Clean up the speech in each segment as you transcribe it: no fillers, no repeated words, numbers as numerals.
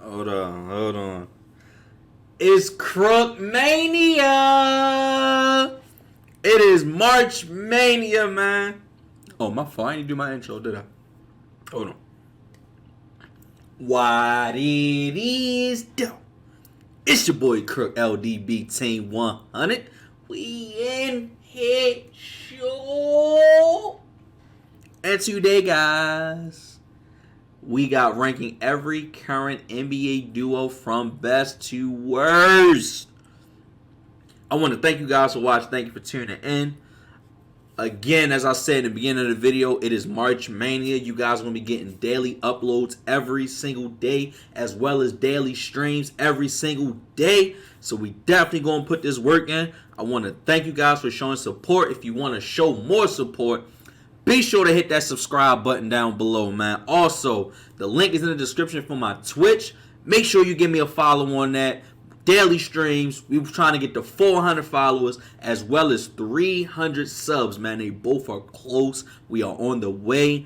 Hold on, hold on. It's Crook Mania. It is March Mania, man. Oh, my fault. I didn't do my intro, did I? Hold on. What it is, though. It's your boy Crook LDB Team 100. We in here, show. And today, guys, we got ranking every current NBA duo from best to worst. I want to thank you guys for watching. Thank you for tuning in. Again, as I said in the beginning of the video, it is March Mania. You guys are going to be getting daily uploads every single day, as well as daily streams every single day. So we definitely going to put this work in. I want to thank you guys for showing support. If you want to show more support, be sure to hit that subscribe button down below, man. Also, the link is in the description for my Twitch. Make sure you give me a follow on that. Daily streams. We were trying to get to 400 followers as well as 300 subs, man. They both are close. We are on the way.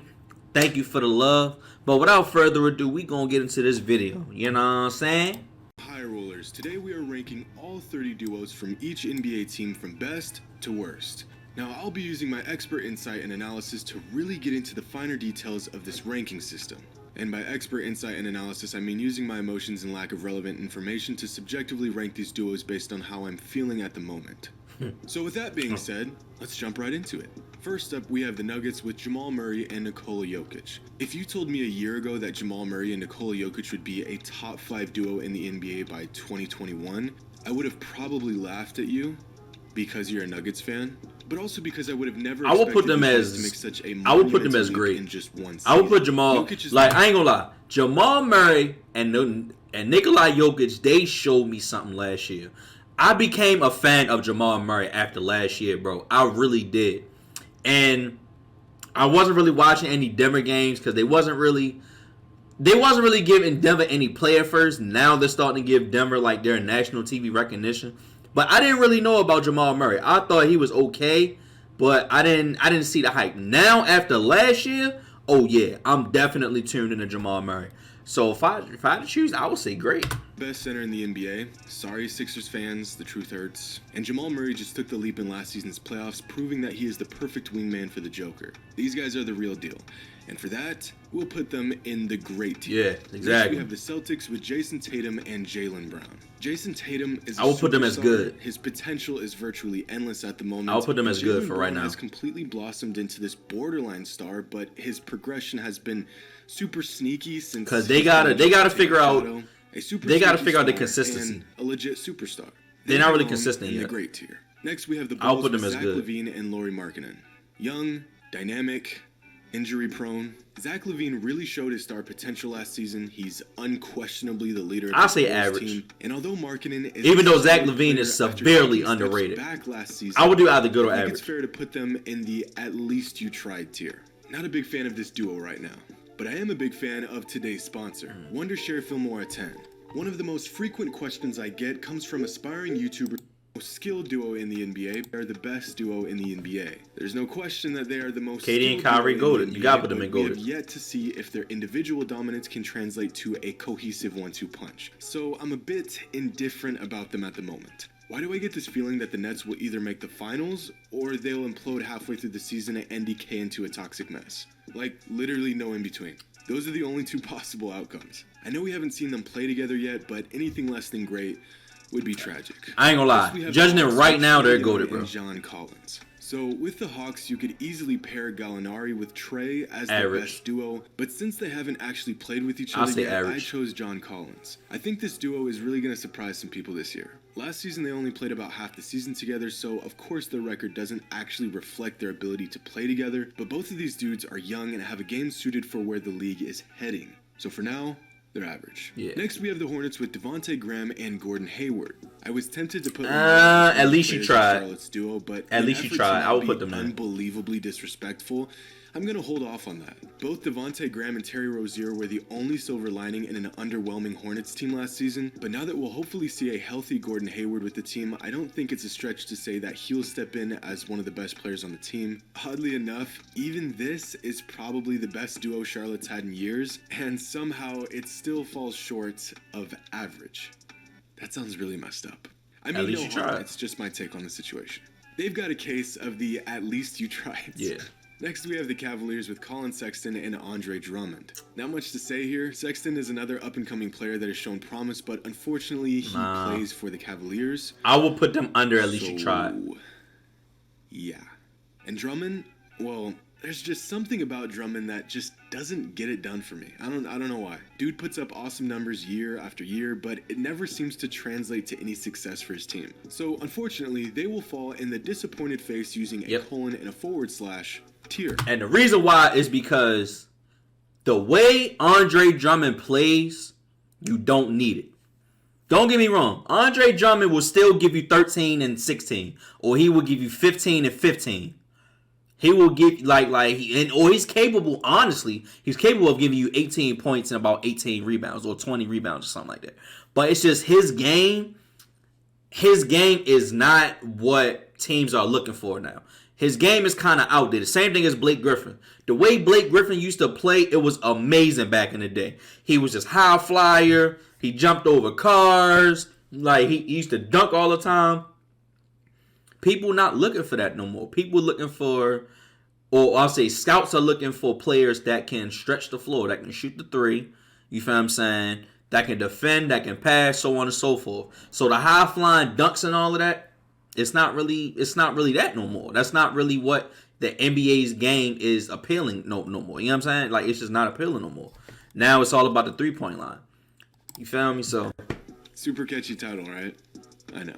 Thank you for the love. But without further ado, we going to get into this video. You know what I'm saying? Hi Rollers. Today we are ranking all 30 duos from each NBA team from best to worst. Now I'll be using my expert insight and analysis to really get into the finer details of this ranking system. And by expert insight and analysis, I mean using my emotions and lack of relevant information to subjectively rank these duos based on how I'm feeling at the moment. So with that being said, let's jump right into it. First up, we have the Nuggets with Jamal Murray and Nikola Jokic. If you told me a year ago that Jamal Murray and Nikola Jokic would be a top 5 duo in the NBA by 2021, I would have probably laughed at you because you're a Nuggets fan. But also because I would have never I would put them as to make such a I would put them as great in just one season. I would put Jamal like I ain't gonna lie. Jamal Murray and Nikola Jokic, they showed me something last year. I became a fan of Jamal Murray after last year, bro. I really did. And I wasn't really watching any Denver games because they wasn't really giving Denver any play at first. Now they're starting to give Denver like their national TV recognition. But I didn't really know about Jamal Murray. I thought he was okay, but I didn't see the hype. Now after last year, oh yeah, I'm definitely tuned into Jamal Murray. So if I had to choose, I would say great. Best center in the NBA. Sorry, Sixers fans, the truth hurts. And Jamal Murray just took the leap in last season's playoffs, proving that he is the perfect wingman for the Joker. These guys are the real deal. And for that, we'll put them in the great tier. Yeah, exactly. Next, we have the Celtics with Jason Tatum and Jaylen Brown. Jason Tatum is I would put them as good. His potential is virtually endless at the moment. I would put them as good for right now. He has completely blossomed into this borderline star, but his progression has been super sneaky since because they gotta figure out the consistency. A legit superstar. They're not really consistent in yet. The great tier. Next, we have the Bulls with Zach good. LaVine and Lauri Markkanen. Young, dynamic, injury prone. Zach LaVine really showed his star potential last season. He's unquestionably the leader of the Bulls average team. And although Markkanen is even though Zach LaVine is severely underrated, back last season, I would do either good or I think average. It's fair to put them in the at least you tried tier. Not a big fan of this duo right now, but I am a big fan of today's sponsor, Wondershare Filmora 10. One of the most frequent questions I get comes from aspiring YouTubers. Most skilled duo in the NBA. They are the best duo in the NBA. There's no question that they are the most KD and Kyrie goated. You gotta put them in goated. We have yet to see if their individual dominance can translate to a cohesive 1-2 punch. So I'm a bit indifferent about them at the moment. Why do I get this feeling that the Nets will either make the finals or they'll implode halfway through the season and decay into a toxic mess? Like literally no in between. Those are the only two possible outcomes. I know we haven't seen them play together yet, but anything less than great would be tragic. I ain't gonna lie. Judging it right now, they're goated, bro. John Collins. So with the Hawks, you could easily pair Gallinari with Trey as the best duo, but since they haven't actually played with each other yet, I chose John Collins. I think this duo is really going to surprise some people this year. Last season, they only played about half the season together, so of course their record doesn't actually reflect their ability to play together, but both of these dudes are young and have a game suited for where the league is heading. So for now, they're average. Yeah. Next, we have the Hornets with Devontae Graham and Gordon Hayward. I was tempted to put them at least you tried. Charlotte's duo, but at least you tried. I would put them in. Unbelievably disrespectful. I'm going to hold off on that. Both Devontae Graham and Terry Rozier were the only silver lining in an underwhelming Hornets team last season, but now that we'll hopefully see a healthy Gordon Hayward with the team, I don't think it's a stretch to say that he'll step in as one of the best players on the team. Oddly enough, even this is probably the best duo Charlotte's had in years, and somehow it still falls short of average. That sounds really messed up. I mean, no harm, it's just my take on the situation. They've got a case of the at least you tried. Yeah. Next, we have the Cavaliers with Colin Sexton and Andre Drummond. Not much to say here. Sexton is another up-and-coming player that has shown promise, but unfortunately, he plays for the Cavaliers. I will put them under at least you tried. Yeah. And Drummond, well, there's just something about Drummond that just doesn't get it done for me. I don't know why. Dude puts up awesome numbers year after year, but it never seems to translate to any success for his team. So, unfortunately, they will fall in the disappointed face using a colon and a / tier. And the reason why is because the way Andre Drummond plays, you don't need it. Don't get me wrong. Andre Drummond will still give you 13 and 16, or he will give you 15 and 15. He will give he's capable. Honestly, he's capable of giving you 18 points and about 18 rebounds or 20 rebounds or something like that. But it's just his game. His game is not what teams are looking for now. His game is kind of outdated. Same thing as Blake Griffin. The way Blake Griffin used to play, it was amazing back in the day. He was just high flyer. He jumped over cars. Like, he used to dunk all the time. People not looking for that no more. People looking for, or I'll say scouts are looking for players that can stretch the floor, that can shoot the three. You feel what I'm saying? That can defend, that can pass, so on and so forth. So the high flying dunks and all of that, it's not really that no more. That's not really what the NBA's game is appealing no more. You know what I'm saying? Like, it's just not appealing no more. Now it's all about the 3-point line. You feel me? So super catchy title, right? I know.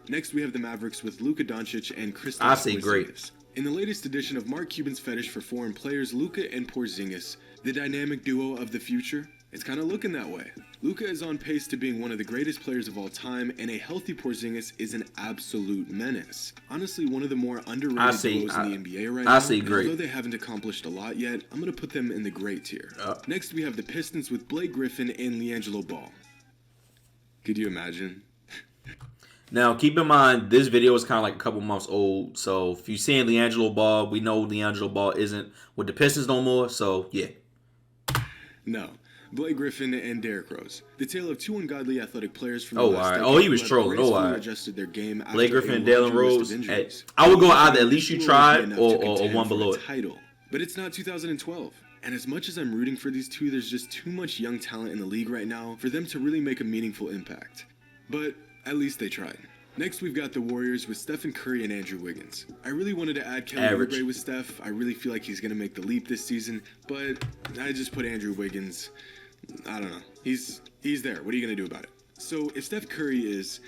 Next, we have the Mavericks with Luka Doncic and Kristaps I say Porzingis. great. In the latest edition of Mark Cuban's fetish for foreign players, Luka and Porzingis, the dynamic duo of the future, it's kind of looking that way. Luka is on pace to being one of the greatest players of all time, and a healthy Porzingis is an absolute menace. Honestly, one of the more underrated duos in the NBA right now. I say great. Although they haven't accomplished a lot yet, I'm going to put them in the great tier. Next, we have the Pistons with Blake Griffin and LiAngelo Ball. Could you imagine? Now, keep in mind, this video is kind of like a couple months old. So, if you're seeing LiAngelo Ball, we know LiAngelo Ball isn't with the Pistons no more. So, yeah. No. Blake Griffin and Derrick Rose. The tale of two ungodly athletic players from the last last decade. Oh, he was trolling. Oh, all right. Adjusted their game Blake Griffin and Dylan Rose. I would go either at least you tried or one below it. Title. But it's not 2012. And as much as I'm rooting for these two, there's just too much young talent in the league right now for them to really make a meaningful impact. But at least they tried. Next, we've got the Warriors with Stephen Curry and Andrew Wiggins. I really wanted to add Kelly Oubre with Steph. I really feel like he's going to make the leap this season, but I just put Andrew Wiggins. I don't know. He's there. What are you going to do about it? So if Steph Curry is,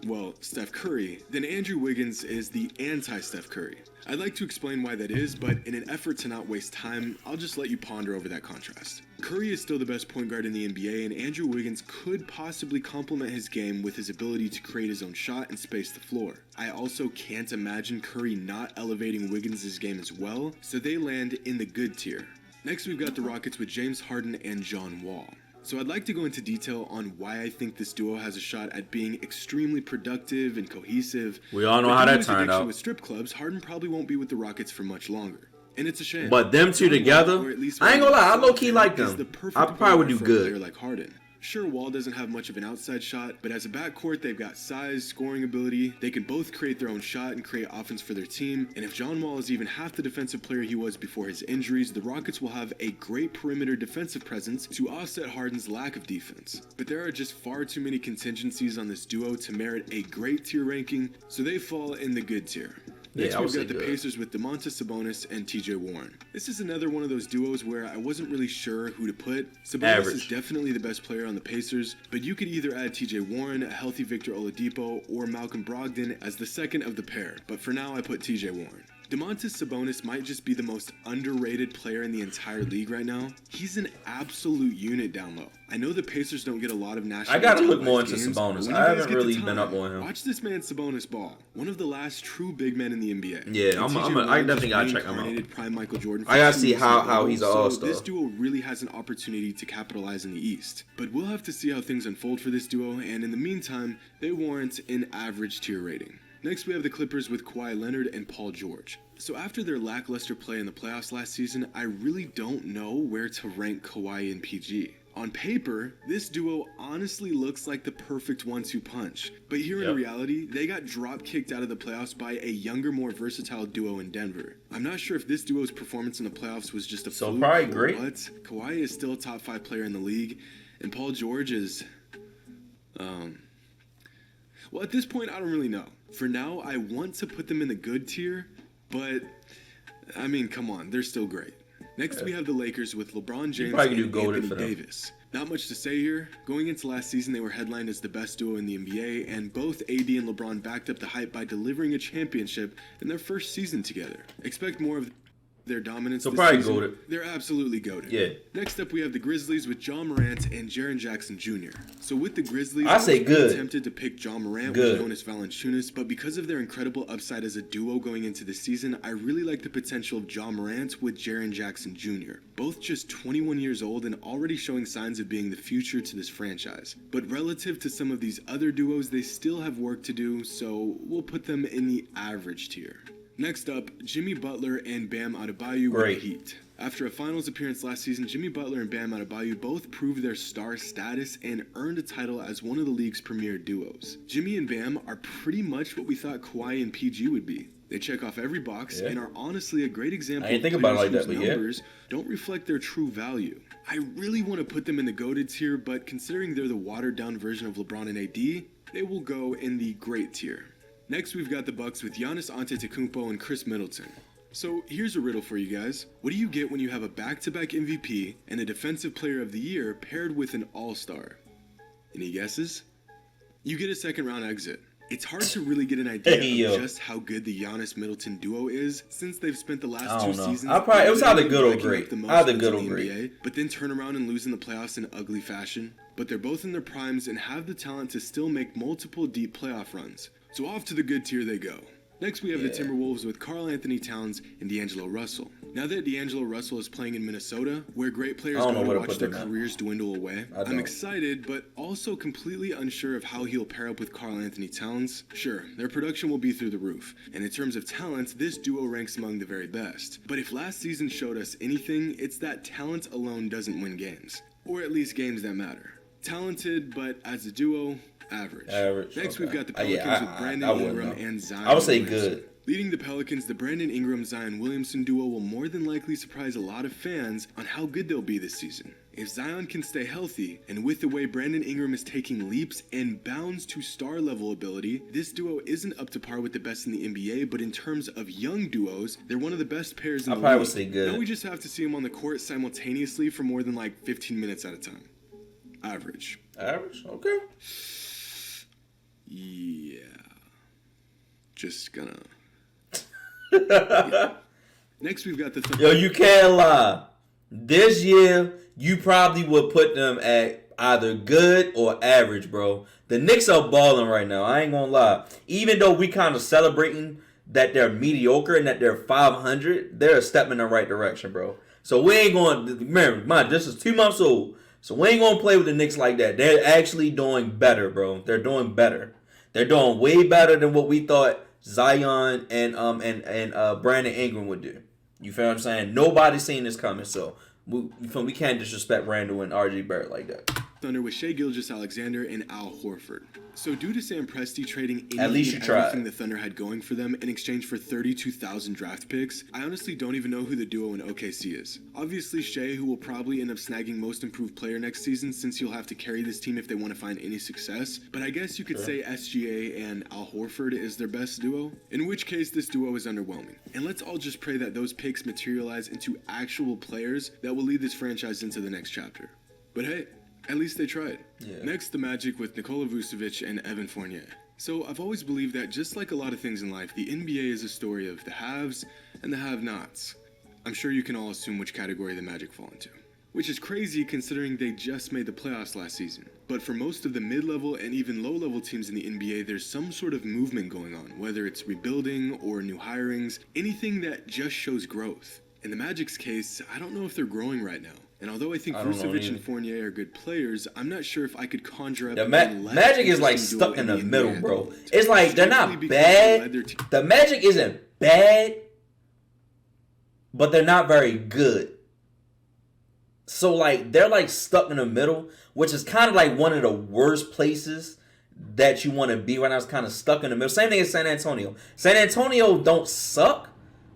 well, Steph Curry, then Andrew Wiggins is the anti-Steph Curry. I'd like to explain why that is, but in an effort to not waste time, I'll just let you ponder over that contrast. Curry is still the best point guard in the NBA, and Andrew Wiggins could possibly complement his game with his ability to create his own shot and space the floor. I also can't imagine Curry not elevating Wiggins' game as well, so they land in the good tier. Next, we've got the Rockets with James Harden and John Wall. So I'd like to go into detail on why I think this duo has a shot at being extremely productive and cohesive. We all know how that turned out. With strip clubs, Harden probably won't be with the Rockets for much longer. And it's a shame. But them two together, I ain't gonna lie, I low-key like them. I probably would do good. Like Harden. Sure, Wall doesn't have much of an outside shot, but as a backcourt, they've got size, scoring ability. They can both create their own shot and create offense for their team. And if John Wall is even half the defensive player he was before his injuries, the Rockets will have a great perimeter defensive presence to offset Harden's lack of defense. But there are just far too many contingencies on this duo to merit a great tier ranking, so they fall in the good tier. Next, we've got the Pacers with Domantas Sabonis and TJ Warren. This is another one of those duos where I wasn't really sure who to put. Sabonis is definitely the best player on the Pacers, but you could either add TJ Warren, a healthy Victor Oladipo, or Malcolm Brogdon as the second of the pair. But for now, I put TJ Warren. Domantas Sabonis might just be the most underrated player in the entire league right now. He's an absolute unit down low. I know the Pacers don't get a lot of national. I gotta look more into games, Sabonis. but I haven't really been up on him. Watch this man Sabonis ball. One of the last true big men in the NBA. Yeah, I definitely gotta check him out. Prime Michael Jordan. I gotta see how he's an all-star. This duo really has an opportunity to capitalize in the East. But we'll have to see how things unfold for this duo, and in the meantime, they warrant an average tier rating. Next, we have the Clippers with Kawhi Leonard and Paul George. So after their lackluster play in the playoffs last season, I really don't know where to rank Kawhi and PG. On paper, this duo honestly looks like the perfect 1-2 punch. But here in reality, they got drop-kicked out of the playoffs by a younger, more versatile duo in Denver. I'm not sure if this duo's performance in the playoffs was just a fluke, probably great. But Kawhi is still a top 5 player in the league, and Paul George is... Well, at this point, I don't really know. For now, I want to put them in the good tier, but, I mean, come on, they're still great. Next, we have the Lakers with LeBron James and Anthony Davis. Not much to say here. Going into last season, they were headlined as the best duo in the NBA, and both AD and LeBron backed up the hype by delivering a championship in their first season together. Expect more of their dominance this season. Goated. They're absolutely goated. Yeah. Next up, we have the Grizzlies with Ja Morant and Jaren Jackson Jr. So with the Grizzlies, I say good. Tempted to pick Ja Morant with Jonas Valanciunas, but because of their incredible upside as a duo going into the season, I really like the potential of Ja Morant with Jaren Jackson Jr. Both just 21 years old and already showing signs of being the future to this franchise. But relative to some of these other duos, they still have work to do, so we'll put them in the average tier. Next up, Jimmy Butler and Bam Adebayo with the Heat. After a finals appearance last season, Jimmy Butler and Bam Adebayo both proved their star status and earned a title as one of the league's premier duos. Jimmy and Bam are pretty much what we thought Kawhi and PG would be. They check off every box and are honestly a great example of players whose numbers don't reflect their true value. I really want to put them in the GOATed tier, but considering they're the watered-down version of LeBron and AD, they will go in the great tier. Next, we've got the Bucks with Giannis Antetokounmpo and Chris Middleton. So here's a riddle for you guys. What do you get when you have a back-to-back MVP and a Defensive Player of the Year paired with an All-Star? Any guesses? You get a second-round exit. It's hard to really get an idea of just how good the Giannis-Middleton duo is since they've spent the last 2 seasons. It was either good or great. Either good or great. But then turn around and lose in the playoffs in ugly fashion. But they're both in their primes and have the talent to still make multiple deep playoff runs. So off to the good tier they go. Next, we have the Timberwolves with Karl Anthony Towns and D'Angelo Russell. Now that D'Angelo Russell is playing in Minnesota, where great players go to watch their careers dwindle away, I'm excited, but also completely unsure of how he'll pair up with Karl Anthony Towns. Sure, their production will be through the roof, and in terms of talent, this duo ranks among the very best. But if last season showed us anything, it's that talent alone doesn't win games. Or at least games that matter. Talented, but as a duo, average. Next, we've got the Pelicans with Brandon Ingram and Zion I would say Williamson. good. Leading the Pelicans, the Brandon Ingram-Zion Williamson duo will more than likely surprise a lot of fans on how good they'll be this season. If Zion can stay healthy, and with the way Brandon Ingram is taking leaps and bounds to star-level ability, this duo isn't up to par with the best in the NBA, but in terms of young duos, they're one of the best pairs in the league. I probably would say good. Now we just have to see them on the court simultaneously for more than like 15 minutes at a time. Average. Okay. Yeah. Just gonna... yeah. Next, we've got the... Yo, you can't lie. This year, you probably would put them at either good or average, bro. The Knicks are balling right now. I ain't gonna lie. Even though we kind of celebrating that they're mediocre and that they're 500, they're a step in the right direction, bro. So we ain't going to... Remember, this is 2 months old. So we ain't going to play with the Knicks like that. They're actually doing better, bro. They're doing better. They're doing way better than what we thought Zion and Brandon Ingram would do. You feel what I'm saying? Nobody's seen this coming, so we can't disrespect Randall and R.J. Barrett like that. Thunder with Shai Gilgeous-Alexander and Al Horford. So due to Sam Presti trading everything the Thunder had going for them in exchange for 32,000 draft picks, I honestly don't even know who the duo in OKC is. Obviously Shai, who will probably end up snagging most improved player next season since he'll have to carry this team if they want to find any success, but I guess you could say SGA and Al Horford is their best duo, in which case this duo is underwhelming. And let's all just pray that those picks materialize into actual players that will lead this franchise into the next chapter. But hey, at least they tried. Yeah. Next, the Magic with Nikola Vucevic and Evan Fournier. So I've always believed that just like a lot of things in life, the NBA is a story of the haves and the have-nots. I'm sure you can all assume which category the Magic fall into. Which is crazy considering they just made the playoffs last season. But for most of the mid-level and even low-level teams in the NBA, there's some sort of movement going on, whether it's rebuilding or new hirings, anything that just shows growth. In the Magic's case, I don't know if they're growing right now. And although I think Vucevic and Fournier are good players, I'm not sure if I could conjure up The Magic is like stuck in the middle, bro. It's like they're not bad. The Magic isn't bad, but they're not very good. So like they're like stuck in the middle, which is kind of like one of the worst places that you want to be right now. It's kind of stuck in the middle. Same thing as San Antonio. San Antonio don't suck,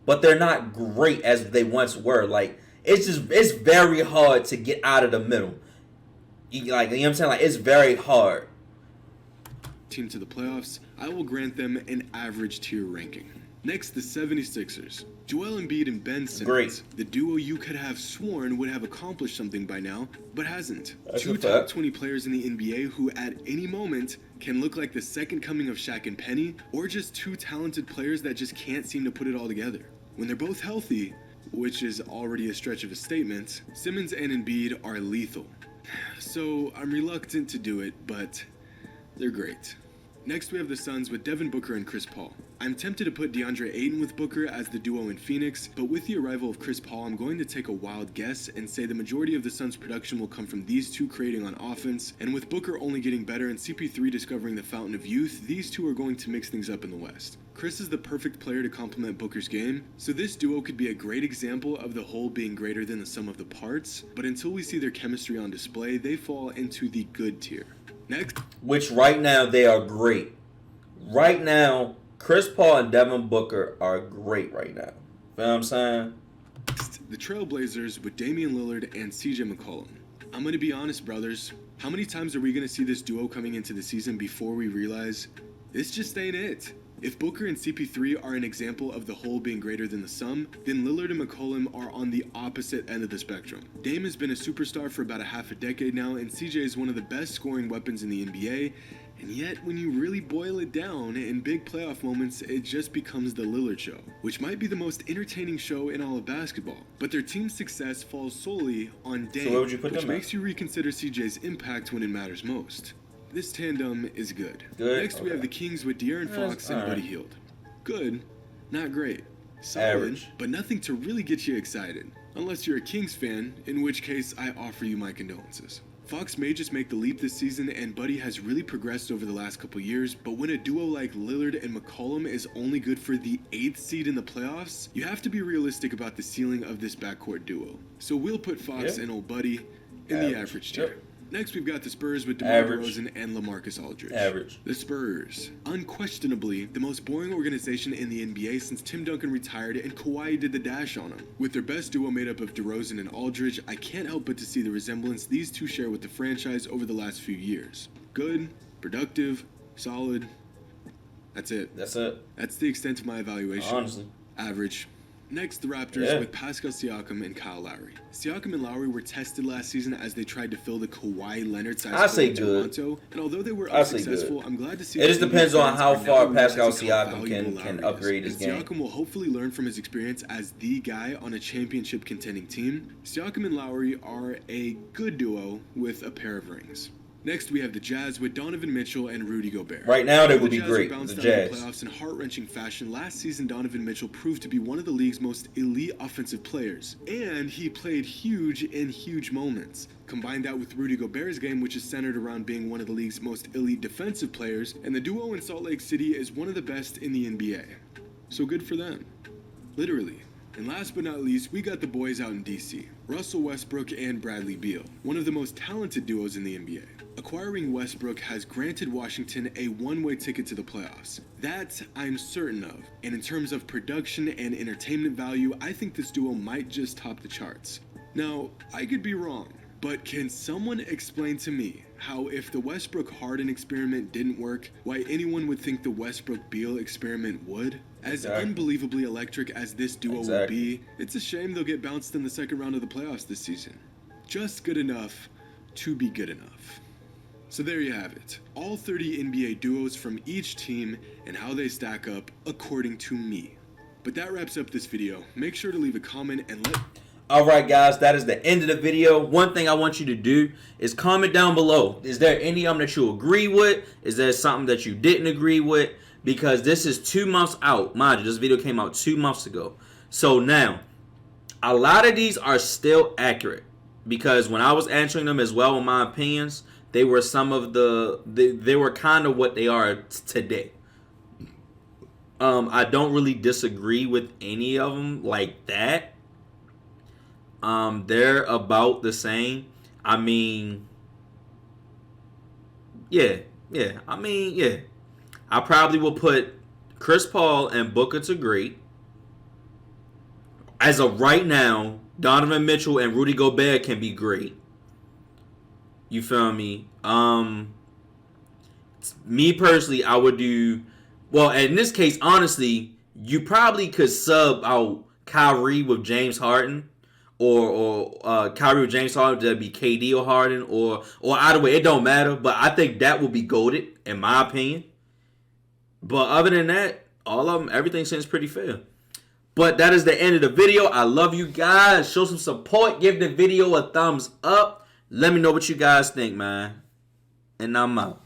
but they're not great as they once were. Like it's very hard to get out of the middle. You know what I'm saying? Like it's very hard. Team to the playoffs, I will grant them an average tier ranking. Next, the 76ers. Joel Embiid and Ben Simmons. Great. The duo you could have sworn would have accomplished something by now, but hasn't. That's Two top 20 players in the NBA who at any moment can look like the second coming of Shaq and Penny, or just two talented players that just can't seem to put it all together. When they're both healthy, which is already a stretch of a statement, Simmons and Embiid are lethal. So I'm reluctant to do it, but they're great. Next, we have the Suns with Devin Booker and Chris Paul. I'm tempted to put DeAndre Ayton with Booker as the duo in Phoenix, but with the arrival of Chris Paul, I'm going to take a wild guess and say the majority of the Suns' production will come from these two creating on offense, and with Booker only getting better and CP3 discovering the fountain of youth, these two are going to mix things up in the West. Chris is the perfect player to complement Booker's game, so this duo could be a great example of the whole being greater than the sum of the parts, but until we see their chemistry on display, they fall into the good tier. Next, which right now they are great. Right now, Chris Paul and Devin Booker are great right now. You know what I'm saying? The Trailblazers with Damian Lillard and CJ McCollum. I'm going to be honest, brothers. How many times are we going to see this duo coming into the season before we realize this just ain't it? If Booker and CP3 are an example of the whole being greater than the sum, then Lillard and McCollum are on the opposite end of the spectrum. Dame has been a superstar for about a half a decade now, and CJ is one of the best scoring weapons in the NBA, and yet when you really boil it down, in big playoff moments, it just becomes the Lillard show, which might be the most entertaining show in all of basketball. But their team's success falls solely on Dame, so where would you put which them makes you reconsider CJ's impact when it matters most. This tandem is good. Next, we have the Kings with De'Aaron Fox and Buddy Hield. Good, not great. Solid, average, but nothing to really get you excited. Unless you're a Kings fan, in which case I offer you my condolences. Fox may just make the leap this season, and Buddy has really progressed over the last couple years, but when a duo like Lillard and McCollum is only good for the 8th seed in the playoffs, you have to be realistic about the ceiling of this backcourt duo. So we'll put Fox and old Buddy in the average tier. Next, we've got the Spurs with DeMar DeRozan and LaMarcus Aldridge. Average. The Spurs, unquestionably the most boring organization in the NBA since Tim Duncan retired and Kawhi did the dash on him. With their best duo made up of DeRozan and Aldridge, I can't help but to see the resemblance these two share with the franchise over the last few years. Good, productive, solid. That's it. That's it. That's the extent of my evaluation. Honestly. Average. Next, the Raptors with Pascal Siakam and Kyle Lowry. Siakam and Lowry were tested last season as they tried to fill the Kawhi Leonard-sized role in Toronto, and although they were unsuccessful, I'm glad to see. It just depends on how far Pascal Siakam can upgrade his game. Siakam will hopefully learn from his experience as the guy on a championship contending team. Siakam and Lowry are a good duo with a pair of rings. Next, we have the Jazz with Donovan Mitchell and Rudy Gobert. Right now, they would be great. The Jazz. Playoffs in heart-wrenching fashion. Last season, Donovan Mitchell proved to be one of the league's most elite offensive players, and he played huge in huge moments. Combine that with Rudy Gobert's game, which is centered around being one of the league's most elite defensive players, and the duo in Salt Lake City is one of the best in the NBA. So good for them. Literally. And last but not least, we got the boys out in DC. Russell Westbrook and Bradley Beal, one of the most talented duos in the NBA. Acquiring Westbrook has granted Washington a one-way ticket to the playoffs. That I'm certain of. And in terms of production and entertainment value, I think this duo might just top the charts. Now, I could be wrong, but can someone explain to me how if the Westbrook-Harden experiment didn't work, why anyone would think the Westbrook-Beal experiment would? As unbelievably electric as this duo will be, it's a shame they'll get bounced in the second round of the playoffs this season. Just good enough to be good enough. So there you have it. All 30 NBA duos from each team and how they stack up according to me. But that wraps up this video. Make sure to leave a comment and let... Alright guys, that is the end of the video. One thing I want you to do is comment down below. Is there any of them that you agree with? Is there something that you didn't agree with? Because this is 2 months out. Mind you, this video came out 2 months ago. So now, a lot of these are still accurate. Because when I was answering them as well in my opinions, they were some of they were kind of what they are today. I don't really disagree with any of them like that. They're about the same. I mean, yeah. I probably will put Chris Paul and Booker to great. As of right now, Donovan Mitchell and Rudy Gobert can be great. You feel me? Me personally, I would do... Well, in this case, honestly, you probably could sub out Kyrie with James Harden. Or Kyrie with James Harden, that'd be KD or Harden. Or either way, it don't matter. But I think that would be goated, in my opinion. But other than that, all of them, everything seems pretty fair. But that is the end of the video. I love you guys. Show some support. Give the video a thumbs up. Let me know what you guys think, man. And I'm out.